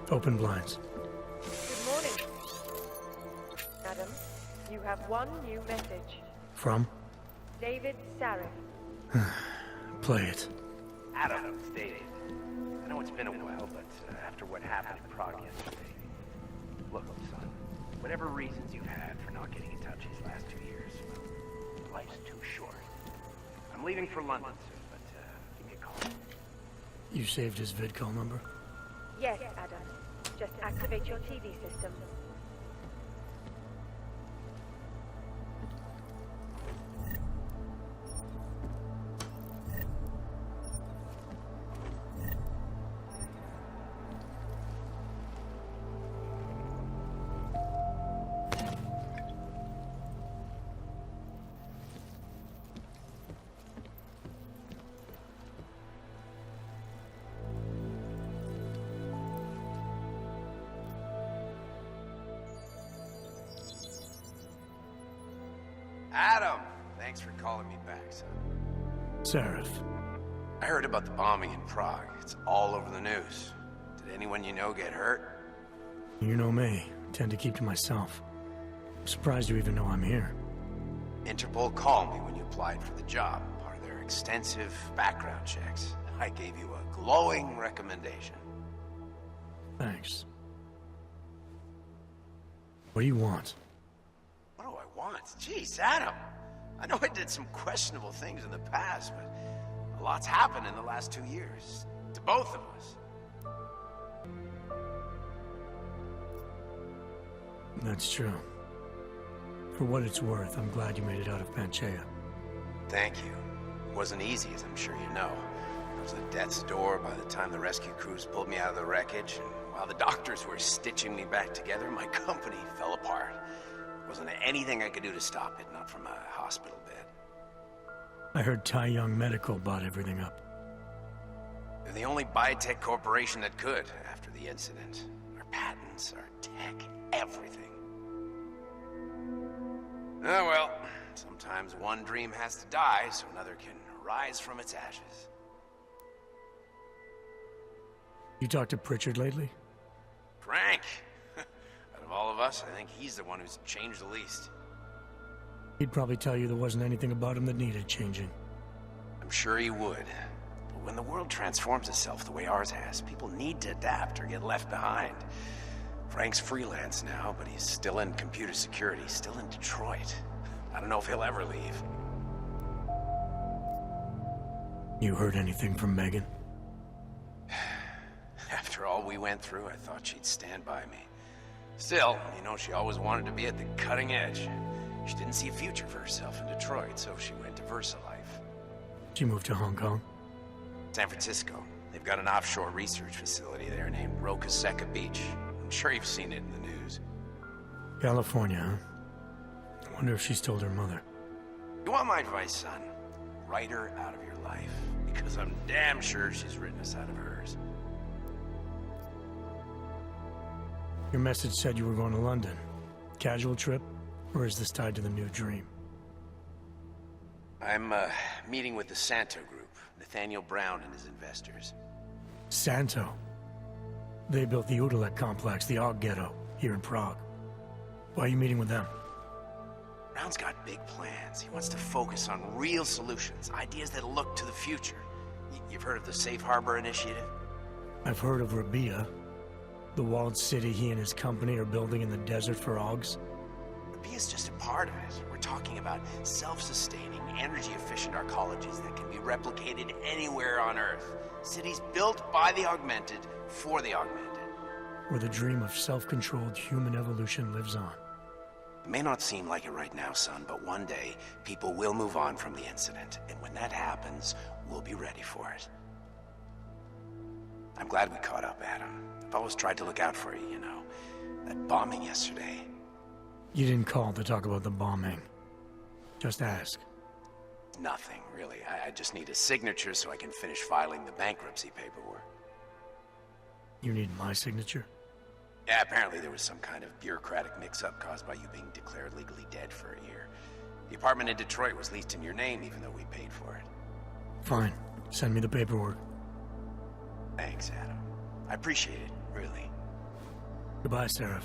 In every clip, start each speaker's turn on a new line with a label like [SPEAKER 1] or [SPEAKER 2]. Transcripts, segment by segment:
[SPEAKER 1] Open blinds.
[SPEAKER 2] Good morning. Adam, you have one new message.
[SPEAKER 1] From?
[SPEAKER 2] David Sarif.
[SPEAKER 1] Play it.
[SPEAKER 3] Adam, it's David. I know it's been a while, but after what happened in Prague yesterday... Look, son, whatever reasons you've had for not getting in touch these last 2 years, well, life's too short. I'm leaving for London soon, but give me a call.
[SPEAKER 1] You saved his vidcall number?
[SPEAKER 2] Yes, Adam. Just activate your TV system.
[SPEAKER 4] Adam! Thanks for calling me back, son.
[SPEAKER 1] Sarif.
[SPEAKER 4] I heard about the bombing in Prague. It's all over the news. Did anyone you know get hurt?
[SPEAKER 1] You know me. Tend to keep to myself. I'm surprised you even know I'm here.
[SPEAKER 4] Interpol called me when you applied for the job, part of their extensive background checks. I gave you a glowing recommendation.
[SPEAKER 1] Thanks. What do you want?
[SPEAKER 4] What do I want? Jeez, Adam! I know I did some questionable things in the past, but a lot's happened in the last 2 years. To both of us.
[SPEAKER 1] That's true. For what it's worth, I'm glad you made it out of Panchaea.
[SPEAKER 4] Thank you. It wasn't easy, as I'm sure you know. I was at death's door by the time the rescue crews pulled me out of the wreckage, and while the doctors were stitching me back together, my company fell apart. There wasn't anything I could do to stop it, not from a hospital bed.
[SPEAKER 1] I heard Tai Young Medical bought everything up.
[SPEAKER 4] They're the only biotech corporation that could after the incident. Our patents, our tech, everything. Oh well, sometimes one dream has to die so another can rise from its ashes.
[SPEAKER 1] You talked to Pritchard lately?
[SPEAKER 4] Frank! Out of all of us, I think he's the one who's changed the least.
[SPEAKER 1] He'd probably tell you there wasn't anything about him that needed changing.
[SPEAKER 4] I'm sure he would. But when the world transforms itself the way ours has, people need to adapt or get left behind. Frank's freelance now, but he's still in computer security, still in Detroit. I don't know if he'll ever leave.
[SPEAKER 1] You heard anything from Megan?
[SPEAKER 4] After all we went through, I thought she'd stand by me. Still, you know, she always wanted to be at the cutting edge. She didn't see a future for herself in Detroit, so she went to VersaLife.
[SPEAKER 1] She moved to Hong Kong?
[SPEAKER 4] San Francisco. They've got an offshore research facility there named Rocaseca Beach. I'm sure you've seen it in the news.
[SPEAKER 1] California, huh? I wonder if she's told her mother.
[SPEAKER 4] You want my advice, son? Write her out of your life. Because I'm damn sure she's written us out of hers.
[SPEAKER 1] Your message said you were going to London. Casual trip? Or is this tied to the new dream?
[SPEAKER 4] I'm, meeting with the Santo Group. Nathaniel Brown and his investors.
[SPEAKER 1] Santo? They built the Udalek complex, the Og Ghetto, here in Prague. Why are you meeting with them?
[SPEAKER 4] Brown's got big plans. He wants to focus on real solutions, ideas that look to the future. You've heard of the Safe Harbor Initiative?
[SPEAKER 1] I've heard of Rabia, the walled city he and his company are building in the desert for Ogs.
[SPEAKER 4] Rabia's just a part of it. We're talking about self-sustaining, energy-efficient arcologies that can be replicated anywhere on Earth. Cities built by the augmented, for the augmented.
[SPEAKER 1] Where the dream of self-controlled human evolution lives on.
[SPEAKER 4] It may not seem like it right now, son, but one day, people will move on from the incident. And when that happens, we'll be ready for it. I'm glad we caught up, Adam. I've always tried to look out for you, you know. That bombing yesterday.
[SPEAKER 1] You didn't call to talk about the bombing. Just ask.
[SPEAKER 4] Nothing, really. I just need a signature so I can finish filing the bankruptcy paperwork.
[SPEAKER 1] You need my signature?
[SPEAKER 4] Yeah, apparently there was some kind of bureaucratic mix-up caused by you being declared legally dead for a year. The apartment in Detroit was leased in your name even though we paid for it.
[SPEAKER 1] Fine. Send me the paperwork.
[SPEAKER 4] Thanks, Adam. I appreciate it, really.
[SPEAKER 1] Goodbye, Seraph.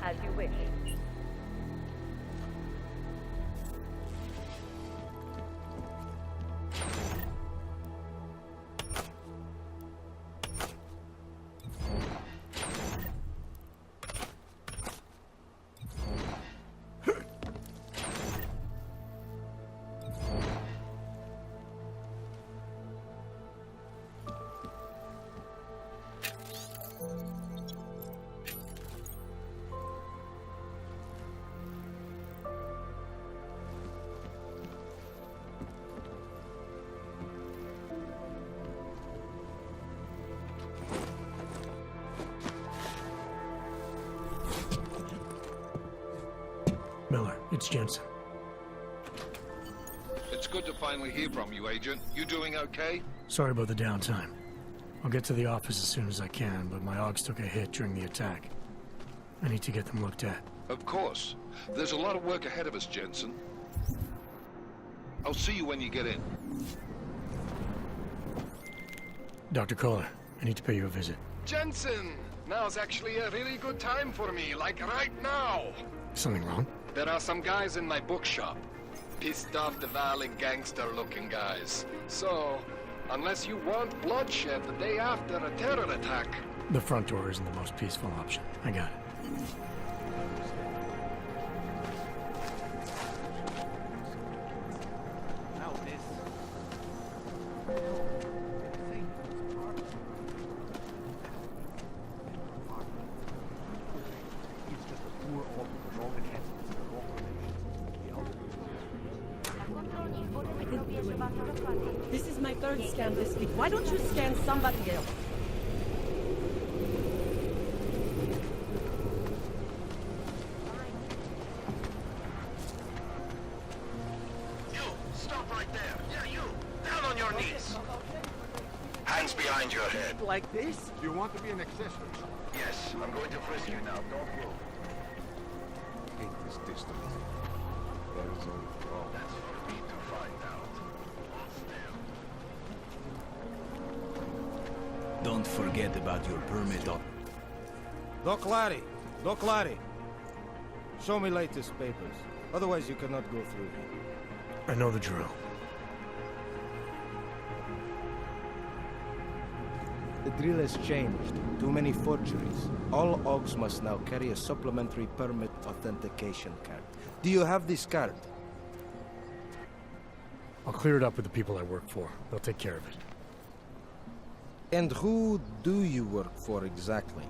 [SPEAKER 2] As you wish.
[SPEAKER 1] Miller, it's Jensen.
[SPEAKER 5] It's good to finally hear from you, Agent. You doing okay?
[SPEAKER 1] Sorry about the downtime. I'll get to the office as soon as I can, but my Augs took a hit during the attack. I need to get them looked at.
[SPEAKER 5] Of course. There's a lot of work ahead of us, Jensen. I'll see you when you get in.
[SPEAKER 1] Dr. Kohler, I need to pay you a visit.
[SPEAKER 6] Jensen! Now's actually a really good time for me, like right now!
[SPEAKER 1] Something wrong?
[SPEAKER 6] There are some guys in my bookshop. Pissed off the valley gangster-looking guys. So, unless you want bloodshed the day after a terror attack...
[SPEAKER 1] The front door isn't the most peaceful option. I got it.
[SPEAKER 7] This is my third scan this week. Why don't you scan somebody else?
[SPEAKER 8] You! Stop right there! Yeah, you! Down on your knees! Hands behind your head.
[SPEAKER 7] Like this?
[SPEAKER 9] You want to be an accessory?
[SPEAKER 8] Yes, I'm going to frisk you now. Don't move.
[SPEAKER 9] Hate this distance. There is only wrong.
[SPEAKER 8] That's for me to find out.
[SPEAKER 10] Don't forget about your permit, Doc.
[SPEAKER 11] Doc Larry! Doc Larry! Show me latest papers. Otherwise you cannot go through here.
[SPEAKER 1] I know the drill.
[SPEAKER 11] The drill has changed. Too many forgeries. All Augs must now carry a supplementary permit authentication card. Do you have this card?
[SPEAKER 1] I'll clear it up with the people I work for. They'll take care of it.
[SPEAKER 11] And who do you work for exactly?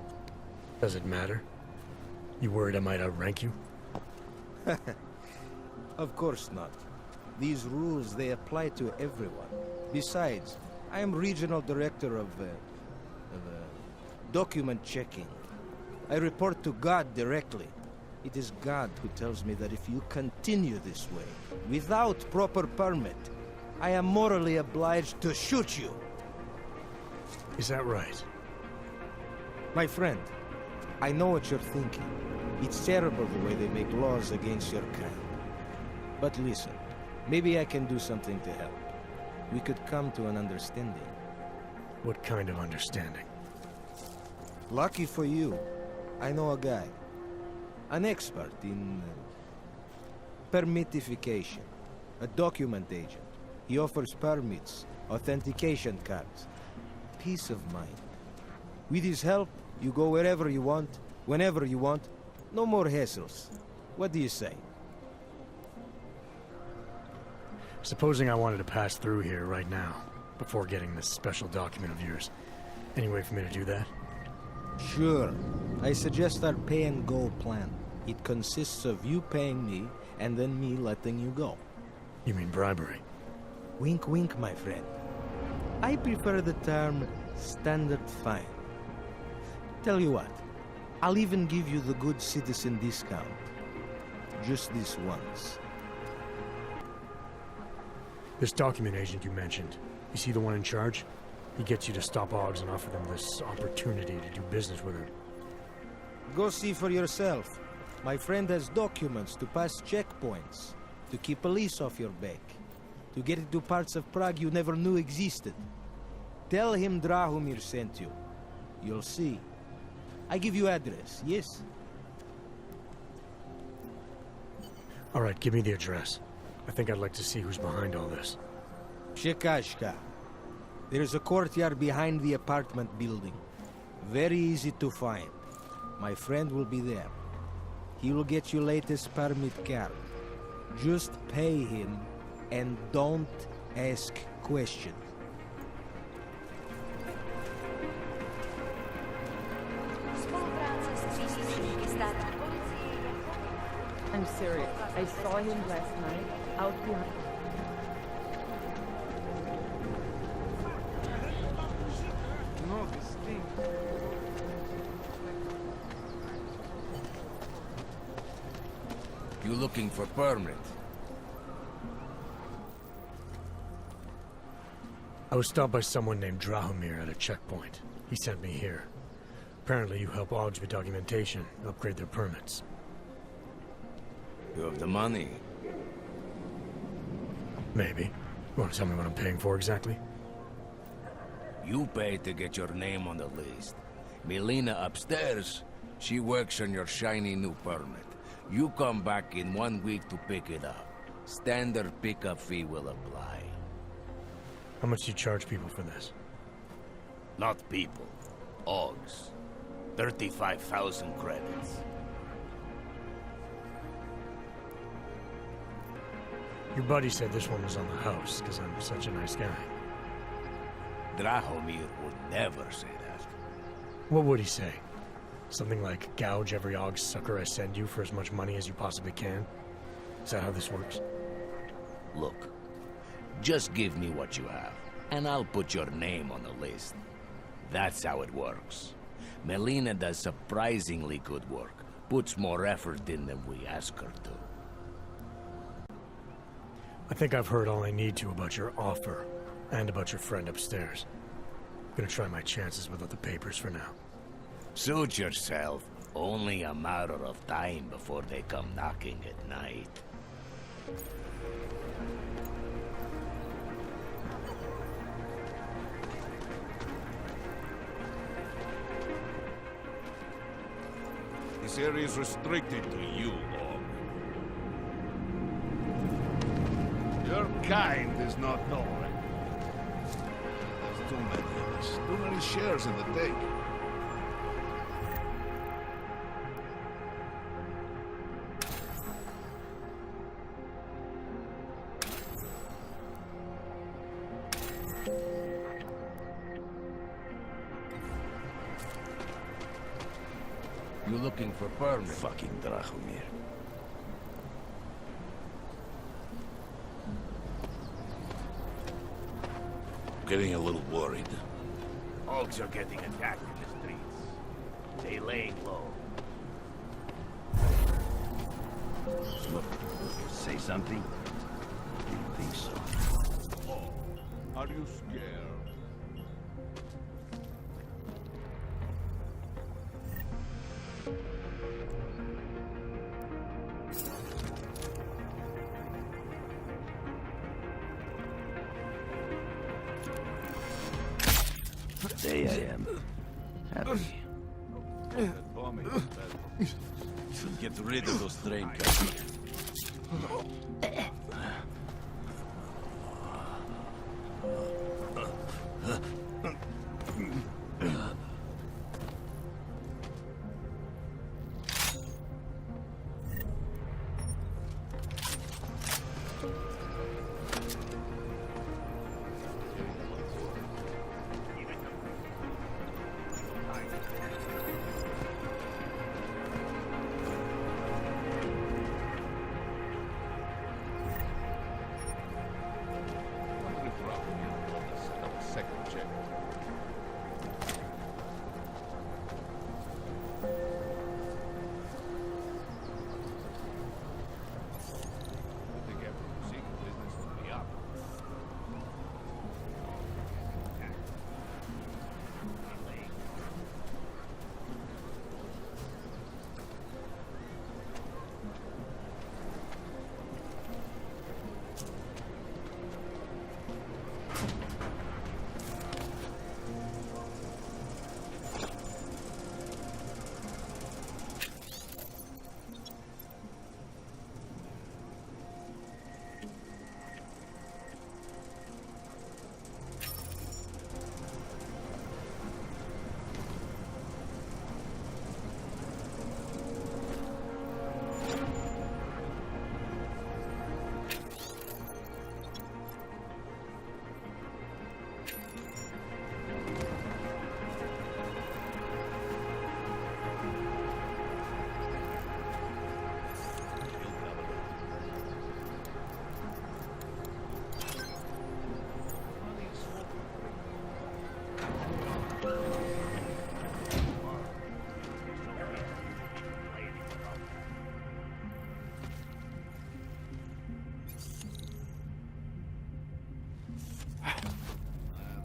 [SPEAKER 1] Does it matter? You worried I might outrank you?
[SPEAKER 11] Of course not. These rules, they apply to everyone. Besides, I am regional director of document checking. I report to God directly. It is God who tells me that if you continue this way, without proper permit, I am morally obliged to shoot you.
[SPEAKER 1] Is that right?
[SPEAKER 11] My friend, I know what you're thinking. It's terrible the way they make laws against your kind. But listen, maybe I can do something to help. We could come to an understanding.
[SPEAKER 1] What kind of understanding?
[SPEAKER 11] Lucky for you, I know a guy. An expert in permitification. A document agent. He offers permits, authentication cards. Peace of mind. With his help, you go wherever you want, whenever you want. No more hassles. What do you say?
[SPEAKER 1] Supposing I wanted to pass through here right now, before getting this special document of yours. Any way for me to do that?
[SPEAKER 11] Sure. I suggest our pay-and-go plan. It consists of you paying me, and then me letting you go.
[SPEAKER 1] You mean bribery?
[SPEAKER 11] Wink, wink, my friend. I prefer the term standard fine. Tell you what, I'll even give you the good citizen discount. Just this once.
[SPEAKER 1] This document agent you mentioned, is he the one in charge? He gets you to stop Oggs and offer them this opportunity to do business with her.
[SPEAKER 11] Go see for yourself. My friend has documents to pass checkpoints, to keep police off your back, to get into parts of Prague you never knew existed. Tell him Drahomir sent you. You'll see. I give you address, yes?
[SPEAKER 1] All right, give me the address. I think I'd like to see who's behind all this.
[SPEAKER 11] Shekashka. There's a courtyard behind the apartment building. Very easy to find. My friend will be there. He will get you latest permit card. Just pay him and don't ask questions.
[SPEAKER 7] I'm serious. I saw him last night out behind.
[SPEAKER 9] No, this thing.
[SPEAKER 10] You looking for permit?
[SPEAKER 1] I was stopped by someone named Drahomir at a checkpoint. He sent me here. Apparently you help Oggs with documentation, upgrade their permits.
[SPEAKER 10] You have the money.
[SPEAKER 1] Maybe. You want to tell me what I'm paying for exactly?
[SPEAKER 10] You pay to get your name on the list. Melina upstairs, she works on your shiny new permit. You come back in 1 week to pick it up. Standard pickup fee will apply.
[SPEAKER 1] How much do you charge people for this?
[SPEAKER 10] Not people. Oggs. 35,000 credits.
[SPEAKER 1] Your buddy said this one was on the house, because I'm such a nice guy.
[SPEAKER 10] Drahomir would never say that.
[SPEAKER 1] What would he say? Something like, gouge every Ogg sucker I send you for as much money as you possibly can? Is that how this works?
[SPEAKER 10] Look, just give me what you have, and I'll put your name on the list. That's how it works. Melina does surprisingly good work, puts more effort in than we ask her to.
[SPEAKER 1] I think I've heard all I need to about your offer, and about your friend upstairs. I'm gonna try my chances without the papers for now.
[SPEAKER 10] Suit yourself. Only a matter of time before they come knocking at night.
[SPEAKER 9] This area is restricted to you, Ogg. Your kind is not tolerant. There's too many of us. Too many shares in the take.
[SPEAKER 10] You looking for permit?
[SPEAKER 9] Fucking Drahomir. Getting a little worried.
[SPEAKER 10] Oggs are getting attacked in the streets. They laying low.
[SPEAKER 8] Look, say something? I don't think so.
[SPEAKER 9] Oh, are you scared?
[SPEAKER 8] Today I am happy.
[SPEAKER 9] Get rid of those train cars. Second. check. I think after the secret business will be up.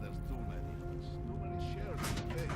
[SPEAKER 9] There's too many of us. Too many shares to take.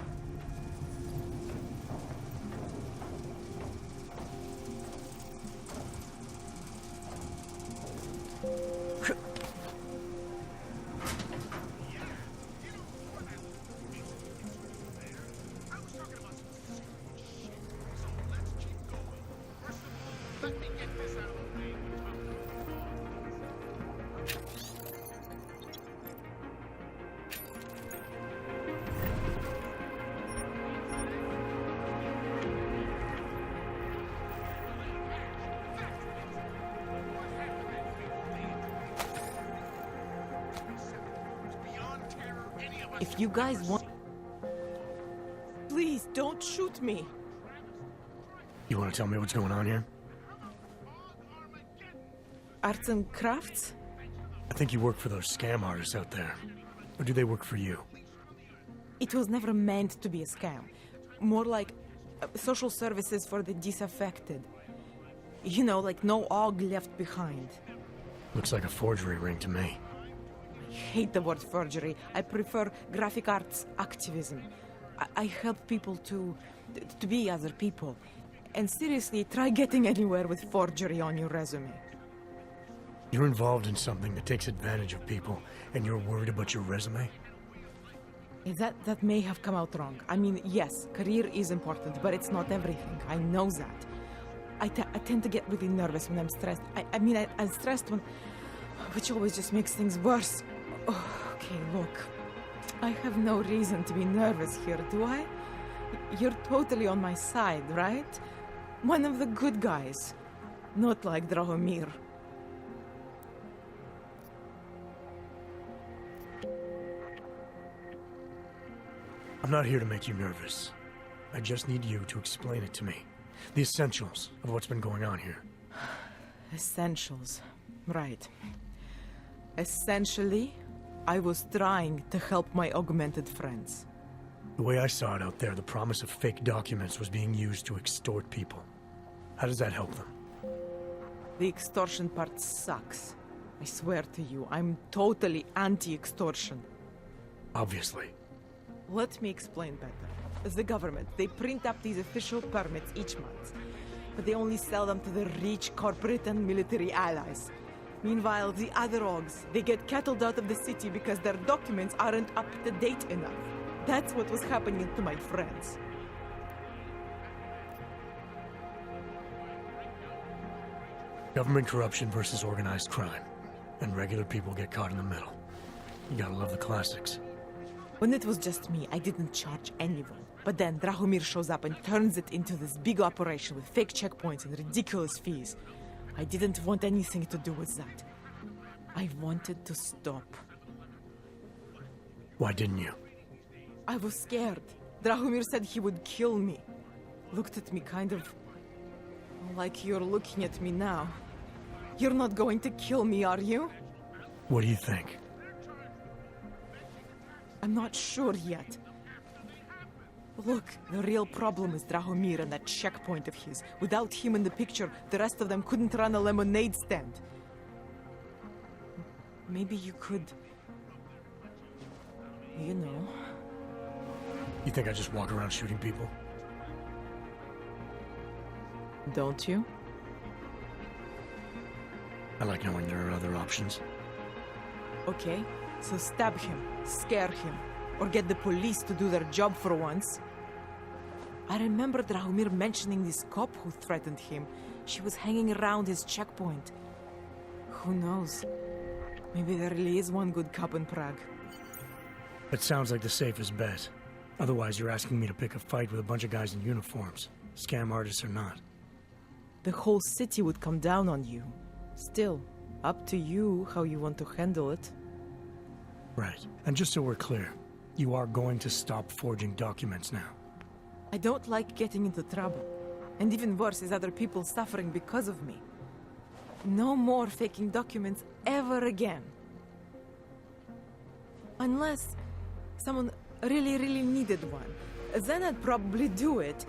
[SPEAKER 7] If you guys want... Please, don't shoot me.
[SPEAKER 1] You want to tell me what's going on here?
[SPEAKER 7] Arts and crafts?
[SPEAKER 1] I think you work for those scam artists out there. Or do they work for you?
[SPEAKER 7] It was never meant to be a scam. More like social services for the disaffected. You know, like no og left behind.
[SPEAKER 1] Looks like a forgery ring to me.
[SPEAKER 7] I hate the word forgery. I prefer graphic arts activism. I help people to be other people. And seriously, try getting anywhere with forgery on your resume.
[SPEAKER 1] You're involved in something that takes advantage of people, and you're worried about your resume?
[SPEAKER 7] That may have come out wrong. I mean, yes, career is important, but it's not everything. I know that. I tend to get really nervous when I'm stressed. I'm stressed when... which always just makes things worse. Oh, okay, look. I have no reason to be nervous here, do I? You're totally on my side, right? One of the good guys. Not like Drahomir.
[SPEAKER 1] I'm not here to make you nervous. I just need you to explain it to me. The essentials of what's been going on here.
[SPEAKER 7] Essentials. Right. Essentially, I was trying to help my augmented friends.
[SPEAKER 1] The way I saw it out there, the promise of fake documents was being used to extort people. How does that help them?
[SPEAKER 7] The extortion part sucks. I swear to you, I'm totally anti-extortion.
[SPEAKER 1] Obviously.
[SPEAKER 7] Let me explain better. The government, they print up these official permits each month, but they only sell them to the rich corporate and military allies. Meanwhile, the other orgs, they get cattled out of the city because their documents aren't up to date enough. That's what was happening to my friends.
[SPEAKER 1] Government corruption versus organized crime. And regular people get caught in the middle. You gotta love the classics.
[SPEAKER 7] When it was just me, I didn't charge anyone. But then Drahomir shows up and turns it into this big operation with fake checkpoints and ridiculous fees. I didn't want anything to do with that. I wanted to stop.
[SPEAKER 1] Why didn't you?
[SPEAKER 7] I was scared. Drahomir said he would kill me. Looked at me kind of... like you're looking at me now. You're not going to kill me, are you?
[SPEAKER 1] What do you think?
[SPEAKER 7] I'm not sure yet. Look, the real problem is Drahomir and that checkpoint of his. Without him in the picture, the rest of them couldn't run a lemonade stand. Maybe you could... You know...
[SPEAKER 1] You think I just walk around shooting people?
[SPEAKER 7] Don't you?
[SPEAKER 1] I like knowing there are other options.
[SPEAKER 7] Okay, so stab him, scare him, or get the police to do their job for once. I remember Drahomir mentioning this cop who threatened him. She was hanging around his checkpoint. Who knows? Maybe there really is one good cop in Prague.
[SPEAKER 1] That sounds like the safest bet. Otherwise, you're asking me to pick a fight with a bunch of guys in uniforms. Scam artists or not.
[SPEAKER 7] The whole city would come down on you. Still, up to you how you want to handle it.
[SPEAKER 1] Right. And just so we're clear, you are going to stop forging documents now.
[SPEAKER 7] I don't like getting into trouble. And even worse is other people suffering because of me. No more faking documents ever again. Unless someone really needed one. Then I'd probably do it.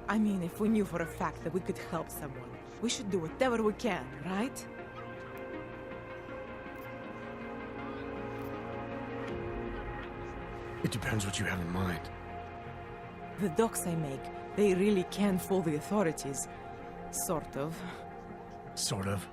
[SPEAKER 7] I mean, if we knew for a fact that we could help someone. We should do whatever we can, right?
[SPEAKER 1] It depends what you have in mind.
[SPEAKER 7] The docs I make, they really can fool the authorities. Sort of.
[SPEAKER 1] Sort of.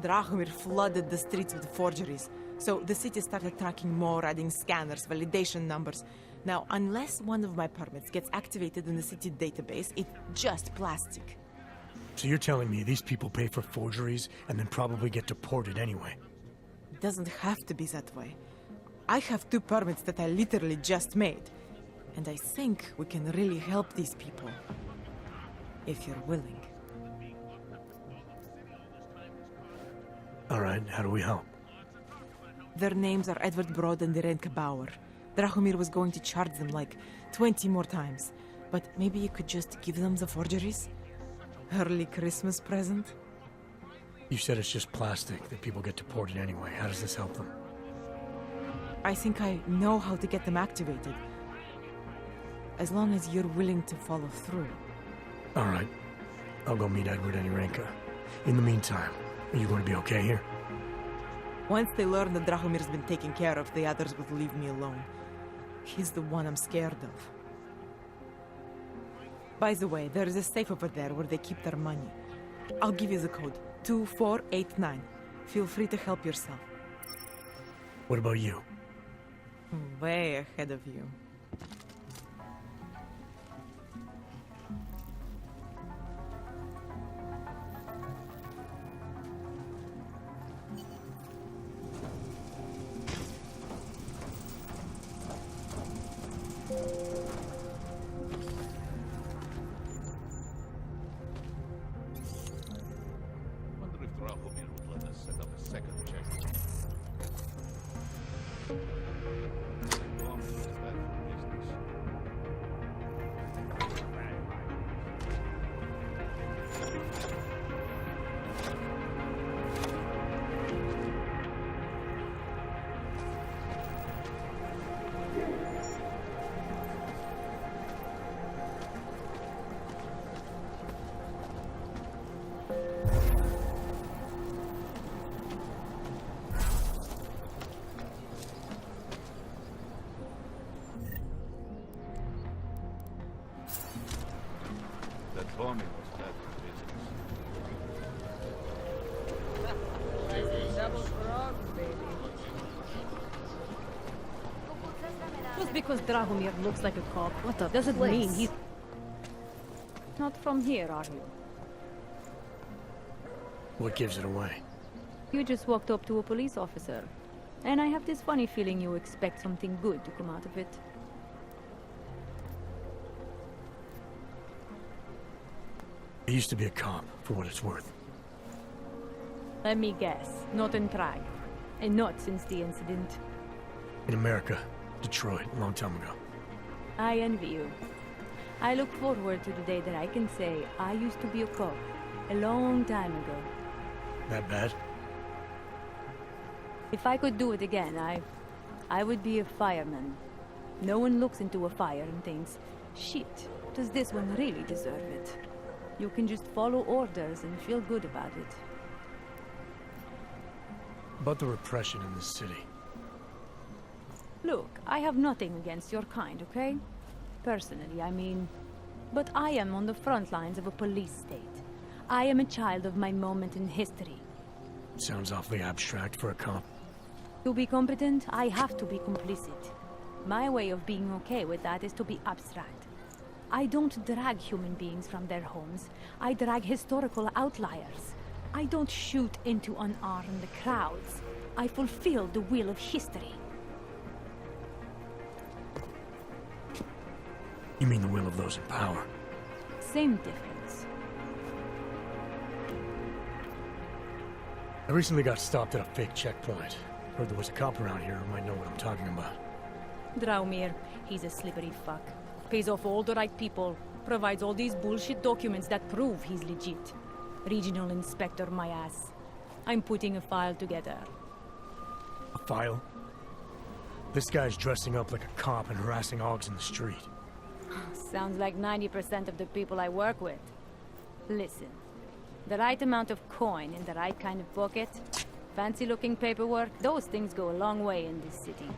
[SPEAKER 7] Drahomir flooded the streets with forgeries. So the city started tracking more, adding scanners, validation numbers. Now, unless one of my permits gets activated in the city database, it's just plastic.
[SPEAKER 1] So you're telling me these people pay for forgeries and then probably get deported anyway?
[SPEAKER 7] It doesn't have to be that way. I have 2 permits that I literally just made. And I think we can really help these people. If you're willing.
[SPEAKER 1] All right, how do we help?
[SPEAKER 7] Their names are Edward Broad and Irenka Bauer. Drahomir was going to charge them like 20 more times. But maybe you could just give them the forgeries? Early Christmas present?
[SPEAKER 1] You said it's just plastic, that people get deported anyway. How does this help them?
[SPEAKER 7] I think I know how to get them activated. As long as you're willing to follow through.
[SPEAKER 1] All right. I'll go meet Edward and Irenka. In the meantime, are you going to be okay here?
[SPEAKER 7] Once they learn that Drahomir's been taken care of, the others would leave me alone. He's the one I'm scared of. By the way, there is a safe over there where they keep their money. I'll give you the code. 2489. Feel free to help yourself.
[SPEAKER 1] What about you?
[SPEAKER 7] Way ahead of you.
[SPEAKER 9] Wonder if Drahomir would let us set up a second check. Long is bad for business. That bombing was bad for
[SPEAKER 12] Just because Drahomir looks like a cop, doesn't mean he's not from here, are you?
[SPEAKER 1] What gives it away?
[SPEAKER 12] You just walked up to a police officer. And I have this funny feeling you expect something good to come out of it.
[SPEAKER 1] I used to be a cop, for what it's worth.
[SPEAKER 12] Let me guess, not in Prague. And not since the incident.
[SPEAKER 1] In America, Detroit, a long time ago.
[SPEAKER 12] I envy you. I look forward to the day that I can say I used to be a cop. A long time ago.
[SPEAKER 1] That bad?
[SPEAKER 12] If I could do it again, I would be a fireman. No one looks into a fire and thinks, shit, does this one really deserve it? You can just follow orders and feel good about it.
[SPEAKER 1] About the repression in this city.
[SPEAKER 12] Look, I have nothing against your kind, okay? Personally, I mean. But I am on the front lines of a police state. I am a child of my moment in history.
[SPEAKER 1] Sounds awfully abstract for a cop.
[SPEAKER 12] To be competent, I have to be complicit. My way of being okay with that is to be abstract. I don't drag human beings from their homes. I drag historical outliers. I don't shoot into unarmed crowds. I fulfill the will of history.
[SPEAKER 1] You mean the will of those in power?
[SPEAKER 12] Same difference.
[SPEAKER 1] I recently got stopped at a fake checkpoint. Heard there was a cop around here who might know what I'm talking about.
[SPEAKER 12] Draumir, he's a slippery fuck. Pays off all the right people. Provides all these bullshit documents that prove he's legit. Regional inspector, my ass. I'm putting a file together.
[SPEAKER 1] A file? This guy's dressing up like a cop and harassing Augs in the street.
[SPEAKER 12] Sounds like 90% of the people I work with. Listen, the right amount of coin in the right kind of pocket, fancy-looking paperwork, those things go a long way in this city.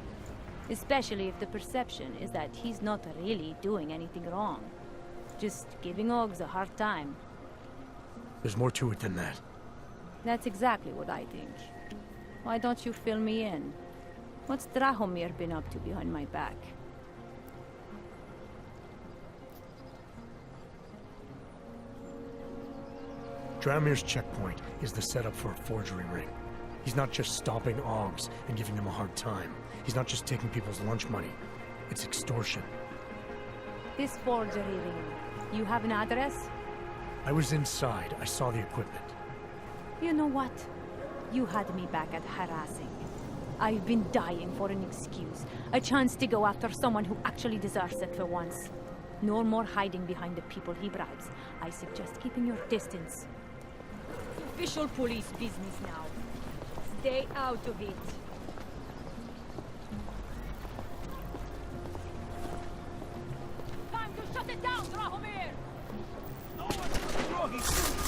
[SPEAKER 12] Especially if the perception is that he's not really doing anything wrong. Just giving Augs a hard time.
[SPEAKER 1] There's more to it than that.
[SPEAKER 12] That's exactly what I think. Why don't you fill me in? What's Drahomir been up to behind my back?
[SPEAKER 1] Draumir's checkpoint is the setup for a forgery ring. He's not just stopping Augs and giving them a hard time. He's not just taking people's lunch money. It's extortion.
[SPEAKER 12] This forgery ring, you have an address?
[SPEAKER 1] I was inside. I saw the equipment.
[SPEAKER 12] You know what? You had me back at harassing. I've been dying for an excuse. A chance to go after someone who actually deserves it for once. No more hiding behind the people he bribes. I suggest keeping your distance. Official police business now. Stay out of it. Time to shut it down, Drahomir!
[SPEAKER 9] No one can throw his...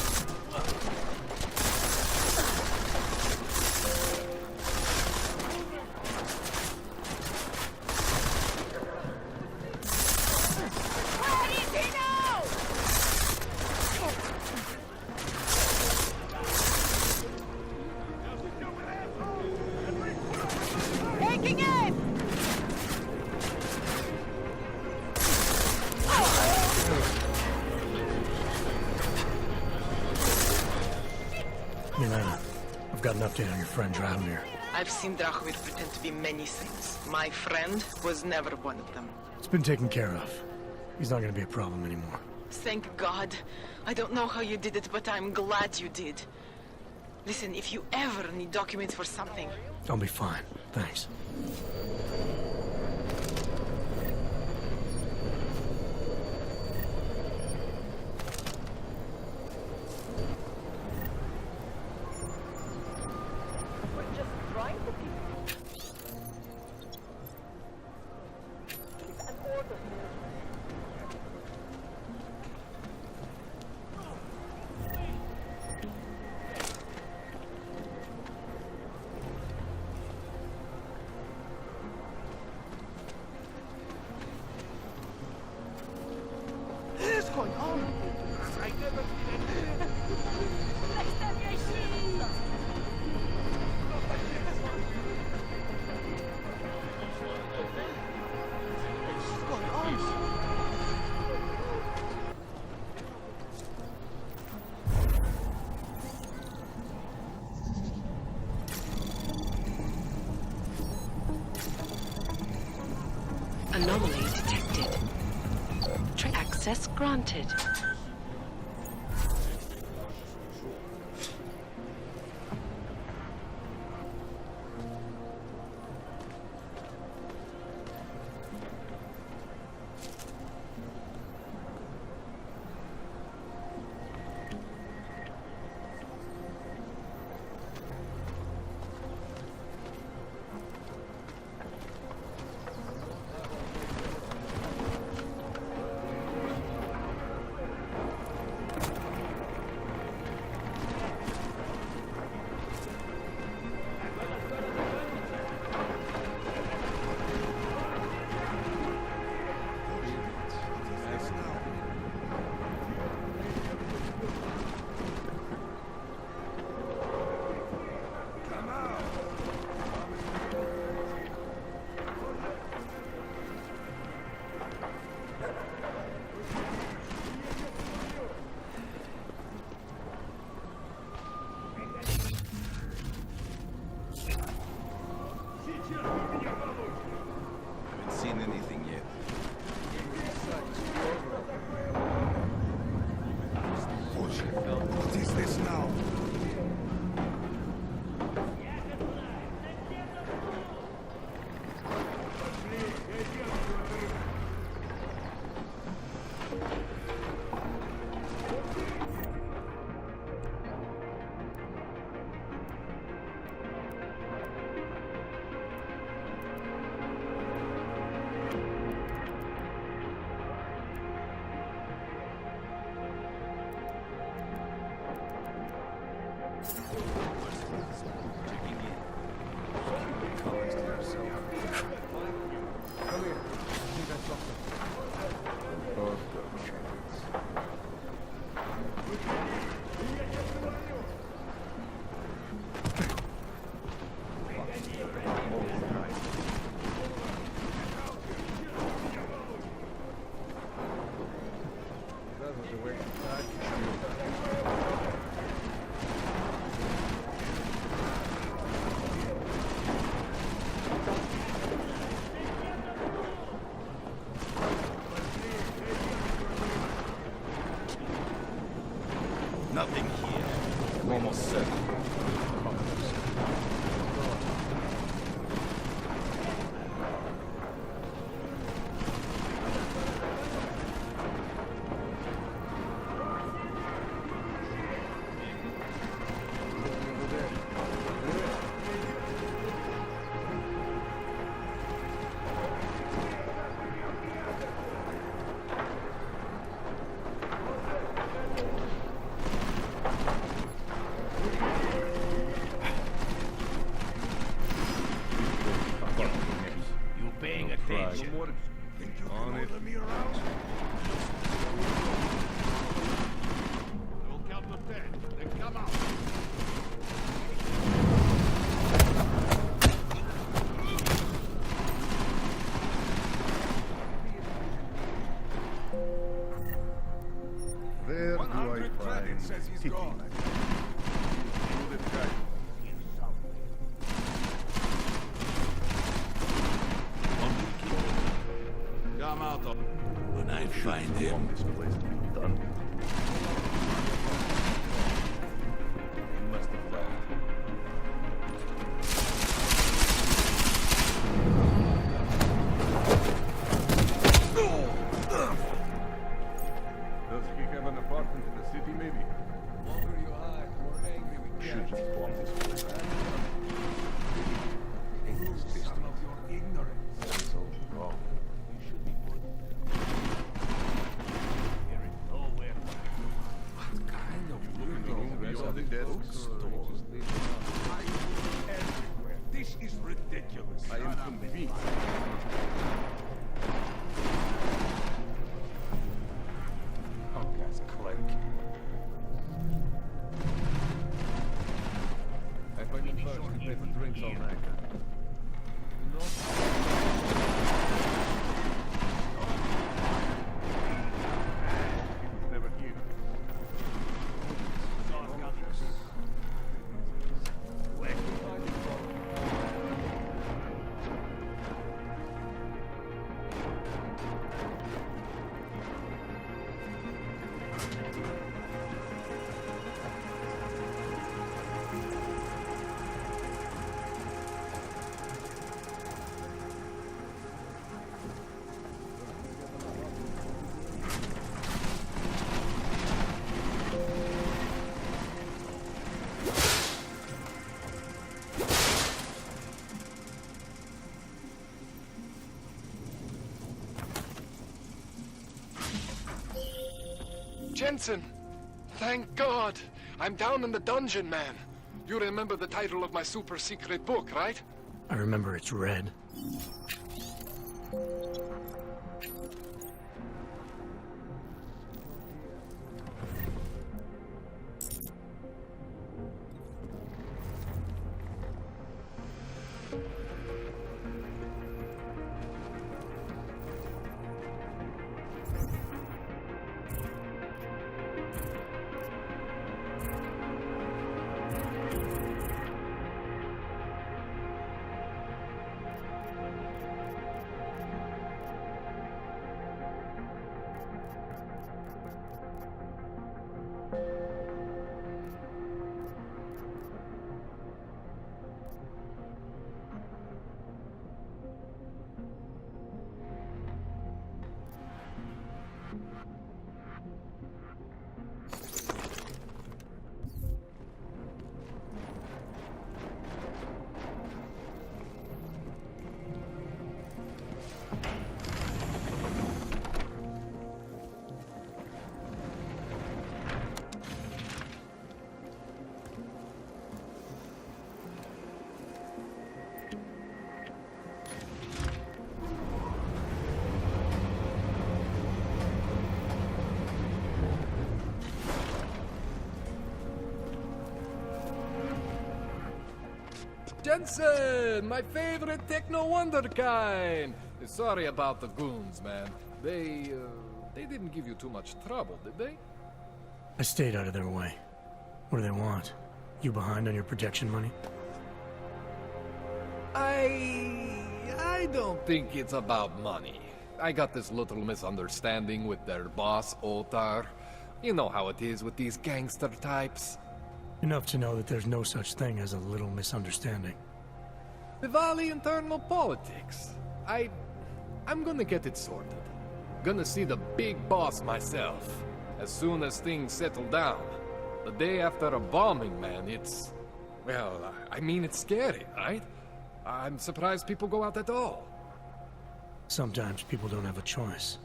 [SPEAKER 1] Milena, I've got an update on your friend Drahomir.
[SPEAKER 13] I've seen Drahomir pretend to be many things. My friend was never one of them.
[SPEAKER 1] It's been taken care of. He's not gonna be a problem anymore.
[SPEAKER 13] Thank God. I don't know how you did it, but I'm glad you did. Listen, if you ever need documents for something...
[SPEAKER 1] I'll be fine. Thanks.
[SPEAKER 13] Anomaly detected. Access granted.
[SPEAKER 9] comments to yourself. Come here. I think I saw something. Both good chance.
[SPEAKER 8] Nothing here. I'm almost certain.
[SPEAKER 9] On it. We'll count to 10. Then come out. Where do I find Tiki? Come out of...
[SPEAKER 8] When I find him,
[SPEAKER 9] this place to be done. He must have left. Does he have an apartment in the city, maybe? The longer you hide, the more angry we get. Should just bomb this place. Son of your ignorance. That's so wrong. You should be good. Here is nowhere. What kind of weirdo is on the bookstore? Everywhere. This is ridiculous. I am convinced. Punk-ass clerk. I find it first to pay for drinks all night.
[SPEAKER 6] Jensen! Thank God! I'm down in the dungeon, man. You remember the title of my super secret book, right?
[SPEAKER 1] I remember it's red.
[SPEAKER 6] Jensen! My favorite techno wonderkind! Sorry about the goons, man. They didn't give you too much trouble, did they?
[SPEAKER 1] I stayed out of their way. What do they want? You behind on your protection money?
[SPEAKER 6] I don't think it's about money. I got this little misunderstanding with their boss, Otar. You know how it is with these gangster types.
[SPEAKER 1] Enough to know that there's no such thing as a little misunderstanding.
[SPEAKER 6] Diwali internal politics. I'm gonna get it sorted. Gonna see the big boss myself. As soon as things settle down. The day after a bombing, man, it's... Well, I mean, it's scary, right? I'm surprised people go out at all.
[SPEAKER 1] Sometimes people don't have a choice.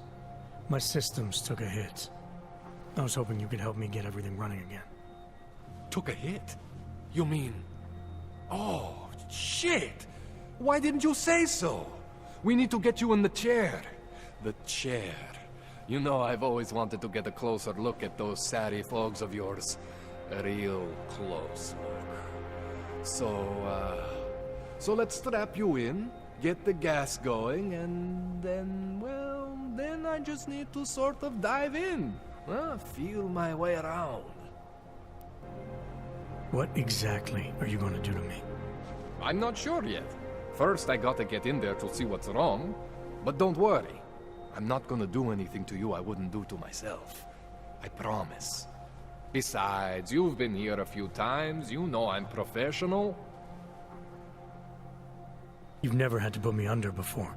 [SPEAKER 1] My systems took a hit. I was hoping you could help me get everything running again.
[SPEAKER 6] Took a hit? You mean... Oh, shit! Why didn't you say so? We need to get you in the chair. The chair. You know, I've always wanted to get a closer look at those satty fogs of yours. A real close look. So let's strap you in, get the gas going, and then, well, then I just need to sort of dive in. Feel my way around.
[SPEAKER 1] What exactly are you going to do to me?
[SPEAKER 6] I'm not sure yet. First, I gotta get in there to see what's wrong. But don't worry. I'm not gonna do anything to you I wouldn't do to myself. I promise. Besides, you've been here a few times. You know I'm professional.
[SPEAKER 1] You've never had to put me under before.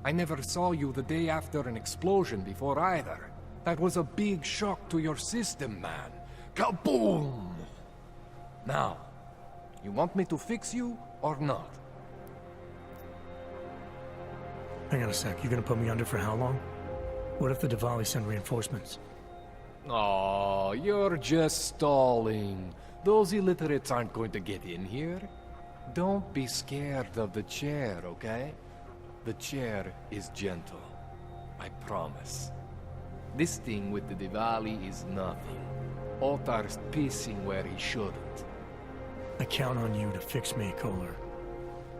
[SPEAKER 6] I never saw you the day after an explosion before either. That was a big shock to your system, man. Kaboom! Now, you want me to fix you or not?
[SPEAKER 1] Hang on a sec, you gonna put me under for how long? What if the Diwali send reinforcements?
[SPEAKER 6] Oh, you're just stalling. Those illiterates aren't going to get in here. Don't be scared of the chair, okay? The chair is gentle. I promise. This thing with the Diwali is nothing. Otar's pissing where he shouldn't.
[SPEAKER 1] I count on you to fix me, Kohler.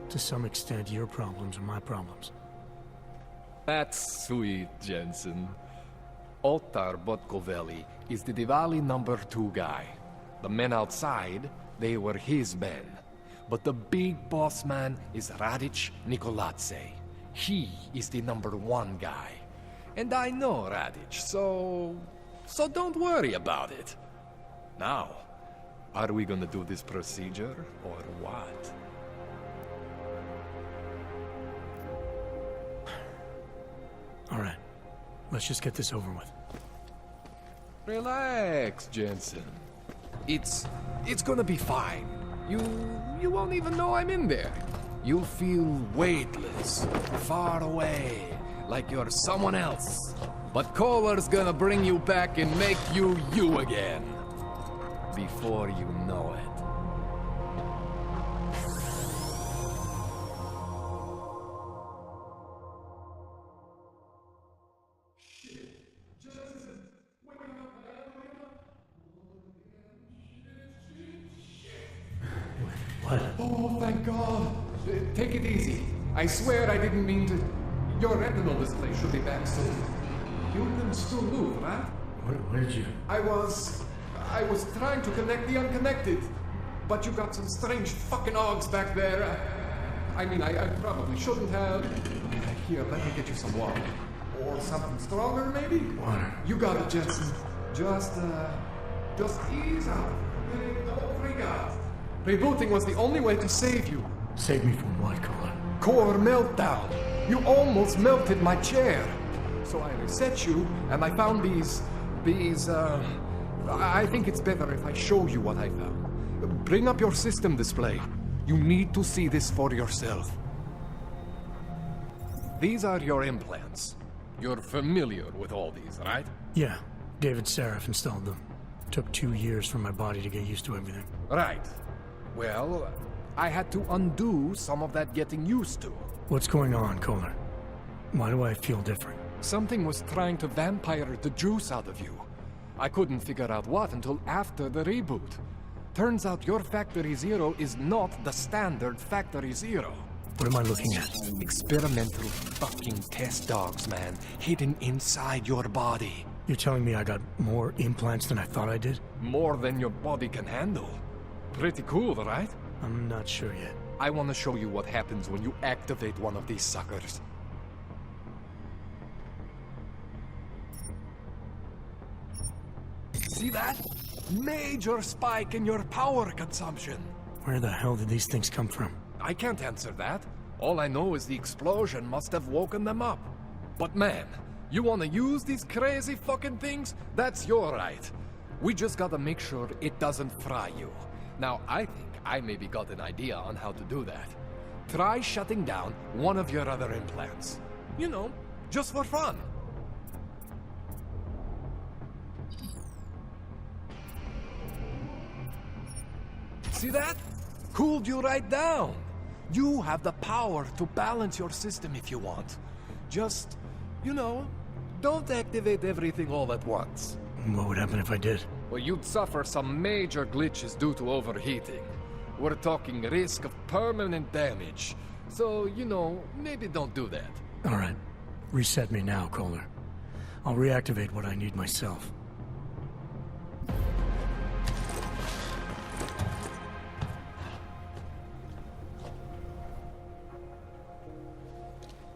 [SPEAKER 1] To some extent, your problems are my problems.
[SPEAKER 6] That's sweet, Jensen. Otar Botkovelli is the Diwali #2 guy. The men outside, they were his men. But the big boss man is Radic Nikoladze. He is the #1 guy. And I know Radic, so don't worry about it. Now, are we gonna do this procedure, or what?
[SPEAKER 1] All right, let's just get this over with.
[SPEAKER 6] Relax, Jensen. It's gonna be fine. You won't even know I'm in there. You'll feel weightless, far away, like you're someone else. But Kohler's gonna bring you back and make you you again. Before you know it.
[SPEAKER 1] What?
[SPEAKER 6] Oh, thank God. Take it easy. I swear I didn't mean to... Your retinal display should be back soon. You can still move, right?
[SPEAKER 1] Where did you...
[SPEAKER 6] I was trying to connect the unconnected. But you got some strange fucking ogs back there. I mean, I probably shouldn't have... Here, let me get you some water. Or something stronger, maybe?
[SPEAKER 1] Water.
[SPEAKER 6] You got it, Jensen. Just ease out. Don't freak out. Rebooting was the only way to save you.
[SPEAKER 1] Save me from what, Kohler?
[SPEAKER 6] Core meltdown. You almost melted my chair. So I reset you, and I found these, I think it's better if I show you what I found. Bring up your system display. You need to see this for yourself. These are your implants. You're familiar with all these, right?
[SPEAKER 1] Yeah, David Seraph installed them. Took 2 years for my body to get used to everything.
[SPEAKER 6] Right. Well, I had to undo some of that getting used to.
[SPEAKER 1] What's going on, Kohler? Why do I feel different?
[SPEAKER 6] Something was trying to vampire the juice out of you. I couldn't figure out what until after the reboot. Turns out your Factory Zero is not the standard Factory Zero.
[SPEAKER 1] What am I looking at?
[SPEAKER 6] Experimental fucking test dogs, man, hidden inside your body.
[SPEAKER 1] You're telling me I got more implants than I thought I did?
[SPEAKER 6] More than your body can handle. Pretty cool, right?
[SPEAKER 1] I'm not sure yet.
[SPEAKER 6] I want to show you what happens when you activate one of these suckers. See that? Major spike in your power consumption.
[SPEAKER 1] Where the hell did these things come from?
[SPEAKER 6] I can't answer that. All I know is the explosion must have woken them up. But man, you want to use these crazy fucking things? That's your right. We just gotta make sure it doesn't fry you. Now, I think I maybe got an idea on how to do that. Try shutting down one of your other implants. You know, just for fun. See that? Cooled you right down. You have the power to balance your system if you want. Just, you know, don't activate everything all at once.
[SPEAKER 1] What would happen if I did?
[SPEAKER 6] Well, you'd suffer some major glitches due to overheating. We're talking risk of permanent damage. So, you know, maybe don't do that.
[SPEAKER 1] All right. Reset me now, Kohler. I'll reactivate what I need myself.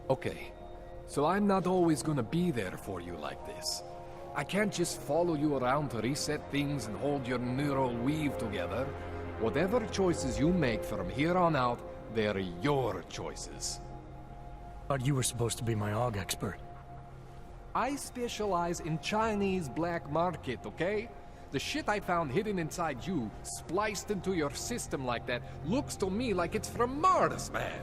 [SPEAKER 6] Okay, so I'm not always gonna be there for you like this. I can't just follow you around to reset things and hold your neural weave together. Whatever choices you make from here on out, they're your choices.
[SPEAKER 1] Thought you were supposed to be my AUG expert.
[SPEAKER 6] I specialize in Chinese black market, okay? The shit I found hidden inside you, spliced into your system like that, looks to me like it's from Mars, man.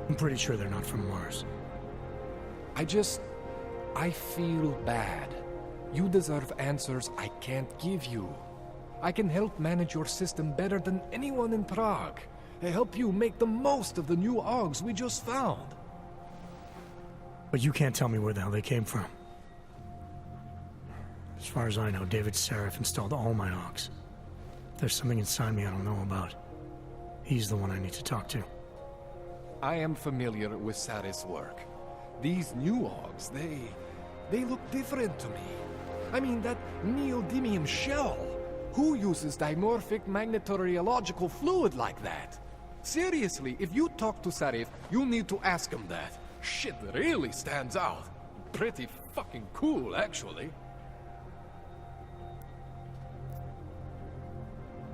[SPEAKER 1] I'm pretty sure they're not from Mars.
[SPEAKER 6] I feel bad. You deserve answers I can't give you. I can help manage your system better than anyone in Prague. I help you make the most of the new AUGs we just found.
[SPEAKER 1] But you can't tell me where the hell they came from. As far as I know, David Sarif installed all my AUGs. There's something inside me I don't know about. He's the one I need to talk to.
[SPEAKER 6] I am familiar with Sarif's work. These new AUGs, they look different to me. I mean, that neodymium shell. Who uses dimorphic magnetorheological fluid like that? Seriously, if you talk to Sarif, you need to ask him that. Shit really stands out. Pretty fucking cool, actually.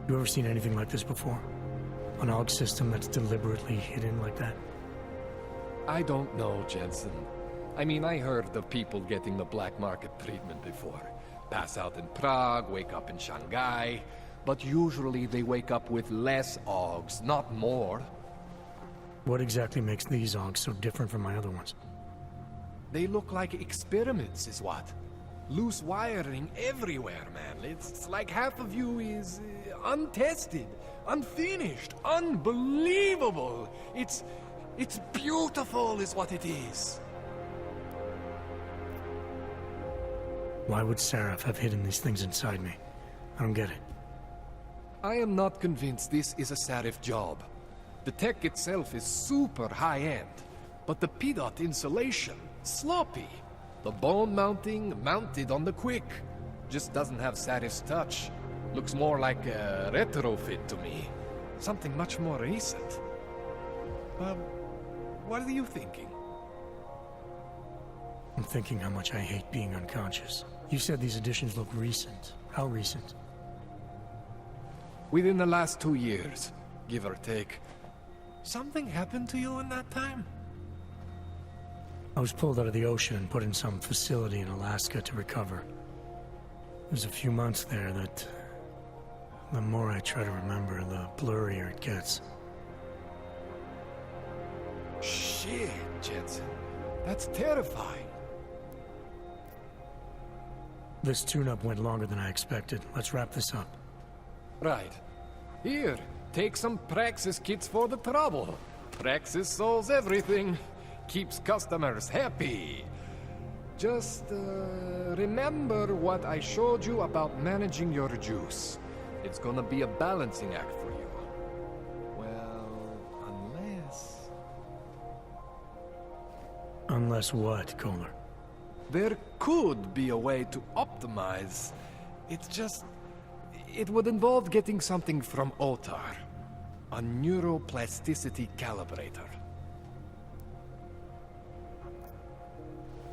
[SPEAKER 1] You ever seen anything like this before? An AUG system that's deliberately hidden like that?
[SPEAKER 6] I don't know, Jensen. I mean, I heard of people getting the black market treatment before. Pass out in Prague, wake up in Shanghai. But usually they wake up with less AUGs, not more.
[SPEAKER 1] What exactly makes these AUGs so different from my other ones?
[SPEAKER 6] They look like experiments, is what. Loose wiring everywhere, man. It's like half of you is untested, unfinished, unbelievable. It's beautiful is what it is.
[SPEAKER 1] Why would Sarif have hidden these things inside me? I don't get it.
[SPEAKER 6] I am not convinced this is a Sarif job. The tech itself is super high-end, but the PDOT insulation, sloppy. The bone mounting, mounted on the quick. Just doesn't have Sarif's touch. Looks more like a retrofit to me. Something much more recent. What are you thinking?
[SPEAKER 1] I'm thinking how much I hate being unconscious. You said these additions look recent. How recent?
[SPEAKER 6] Within the last 2 years, give or take. Something happened to you in that time?
[SPEAKER 1] I was pulled out of the ocean and put in some facility in Alaska to recover. There's a few months there that... the more I try to remember, the blurrier it gets.
[SPEAKER 6] Shit, Jensen. That's terrifying.
[SPEAKER 1] This tune-up went longer than I expected. Let's wrap this up.
[SPEAKER 6] Right. Here, take some Praxis kits for the trouble. Praxis solves everything. Keeps customers happy. Just, remember what I showed you about managing your juice. It's gonna be a balancing act for you. Well, unless...
[SPEAKER 1] Unless what, Kohler?
[SPEAKER 6] There could be a way to optimize. It's just... It would involve getting something from Otar. A neuroplasticity calibrator.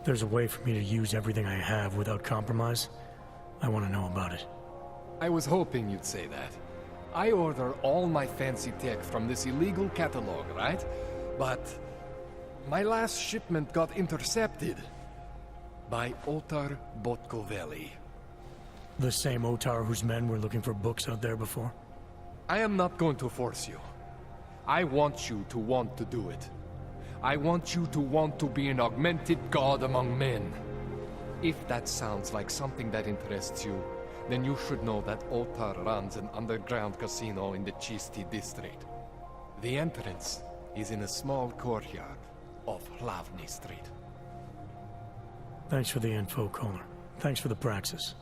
[SPEAKER 1] There's a way for me to use everything I have without compromise? I want to know about it.
[SPEAKER 6] I was hoping you'd say that. I order all my fancy tech from this illegal catalog, right? But my last shipment got intercepted by Otar Botkoveli.
[SPEAKER 1] The same Otar whose men were looking for books out there before?
[SPEAKER 6] I am not going to force you. I want you to want to do it. I want you to want to be an augmented god among men. If that sounds like something that interests you, then you should know that Otar runs an underground casino in the Chisti district. The entrance is in a small courtyard off Hlavny Street.
[SPEAKER 1] Thanks for the info, Kohler. Thanks for the praxis.